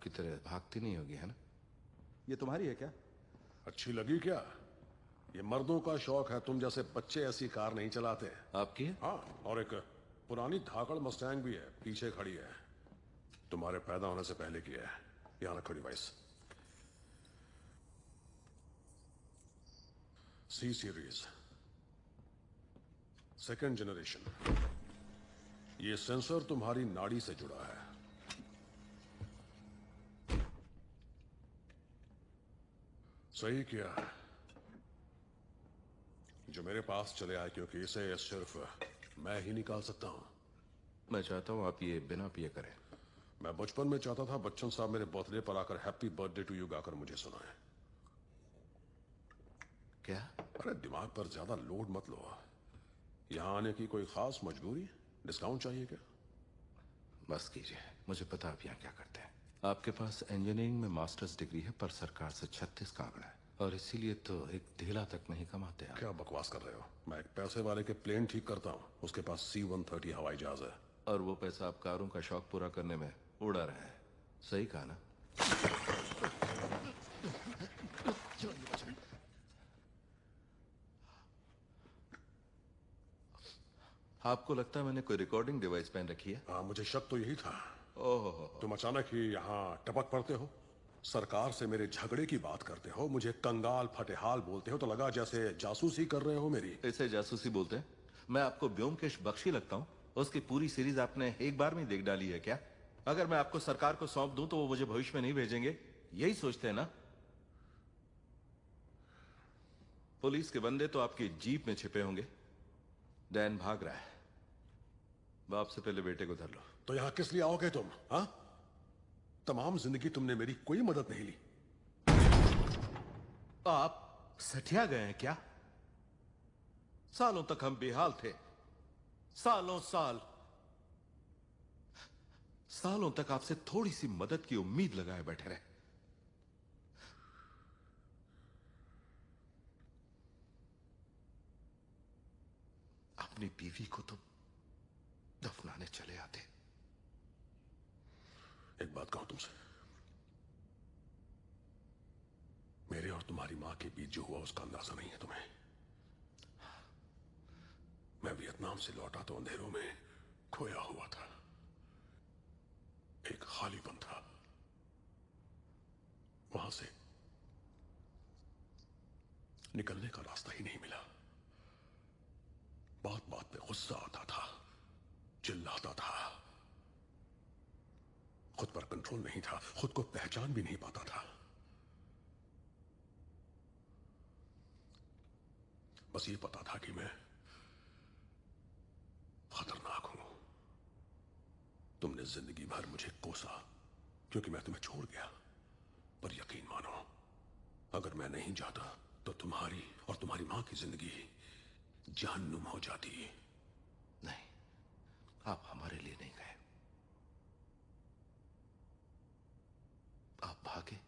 की तरह भागती नहीं होगी, है ना? ये तुम्हारी है क्या? अच्छी लगी क्या? ये मर्दों का शौक है, तुम जैसे बच्चे ऐसी कार नहीं चलाते। आपकी है? हाँ, और एक पुरानी धाकड़ मस्टैंग भी है, पीछे खड़ी है। तुम्हारे पैदा होने से पहले की है। यहाँ रखो डिवाइस। सी सीरीज, सेकंड जनरेशन। ये सेंसर तुम्हारी नाड़ी से जुड़ा है। सही किया जो मेरे पास चले आए, क्योंकि इसे सिर्फ मैं ही निकाल सकता हूं। मैं चाहता हूं आप ये बिना पिए करें। मैं बचपन में चाहता था बच्चन साहब मेरे बर्थडे पर आकर हैप्पी बर्थडे टू यू गाकर मुझे सुनाए। क्या? अरे दिमाग पर ज्यादा लोड मत लो। यहां आने की कोई खास मजबूरी? डिस्काउंट चाहिए क्या? बस कीजिए, मुझे पता आप यहाँ क्या करते हैं। आपके पास इंजीनियरिंग में मास्टर्स डिग्री है, पर सरकार से 36 का आंकड़ा है, और इसीलिए तो एक ढेला तक नहीं कमाते आप। क्या बकवास कर रहे हो? मैं एक पैसे वाले के प्लेन ठीक करता हूं, उसके पास C-130 हवाई जहाज है। और वो पैसा आप कारों का शौक पूरा करने में उड़ा रहा है। सही कहा ना? आपको लगता है मैंने कोई रिकॉर्डिंग डिवाइस पहन रखी है? हाँ, मुझे शक तो यही था। ओहो, तुम अचानक ही यहाँ टपक पड़ते हो, सरकार से मेरे झगड़े की बात करते हो, मुझे कंगाल फटेहाल बोलते हो, तो लगा जैसे जासूसी कर रहे हो मेरी। इसे जासूसी बोलते हैं? मैं आपको ब्योमकेश बख्शी लगता हूं? उसकी पूरी सीरीज आपने एक बार में देख डाली है क्या? अगर मैं आपको सरकार को सौंप दूं तो वो मुझे भविष्य में नहीं भेजेंगे, यही सोचते हैं ना? पुलिस के बंदे तो आपकी जीप में छिपे होंगे। डैन भाग रहा है। बाप से पहले बेटे को धर लो। तो यहाँ किस लिए आओगे तुम? हाँ, तमाम जिंदगी तुमने मेरी कोई मदद नहीं ली। आप सठिया गए हैं क्या? सालों तक हम बेहाल थे, सालों सालों तक आपसे थोड़ी सी मदद की उम्मीद लगाए बैठे रहे। अपनी बीवी को तो दफनाने चले आते। एक बात कहूं तुमसे, मेरे और तुम्हारी मां के बीच जो हुआ उसका अंदाजा नहीं है तुम्हें। मैं वियतनाम से लौटा तो अंधेरों में खोया हुआ था, एक खालीपन था। वहां से निकलने का रास्ता ही नहीं मिला। बात बात पे गुस्सा आता था, चिल्लाता था, खुद पर कंट्रोल नहीं था, खुद को पहचान भी नहीं पाता था। बस ये पता था कि मैं खतरनाक हूं। तुमने जिंदगी भर मुझे कोसा क्योंकि मैं तुम्हें छोड़ गया, पर यकीन मानो, अगर मैं नहीं जाता तो तुम्हारी और तुम्हारी मां की जिंदगी जहन्नुम हो जाती। नहीं, आप हमारे लिए नहीं गए। आप भागे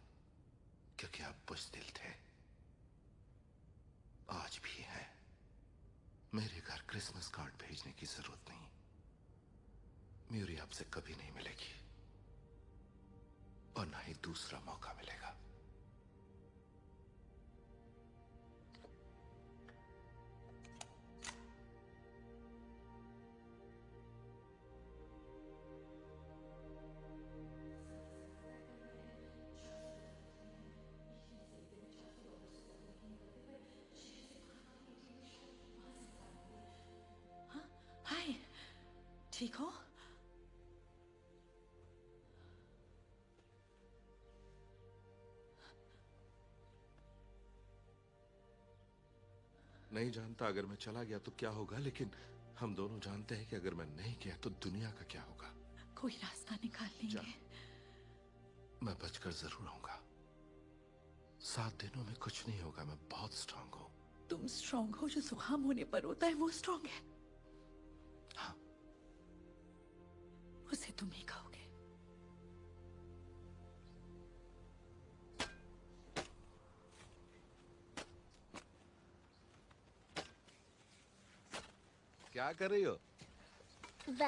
क्योंकि आप बुज़दिल थे। आज भी है। मेरे घर क्रिसमस कार्ड भेजने की जरूरत नहीं। म्यूरी आपसे कभी नहीं मिलेगी, और ना ही दूसरा मौका मिलेगा। हाय, ठीक हो? नहीं जानता अगर मैं चला गया तो क्या होगा, लेकिन हम दोनों जानते हैं कि अगर मैं नहीं गया तो दुनिया का क्या होगा। कोई रास्ता निकाल लेंगे। मैं बचकर जरूर आऊंगा। 7 दिनों में कुछ नहीं होगा, मैं बहुत स्ट्रांग हूं। तुम स्ट्रांग हो, जो जुकाम होने पर होता है वो स्ट्रांग है। हाँ, उसे तुम ही कहोगे। क्या कर रही हो?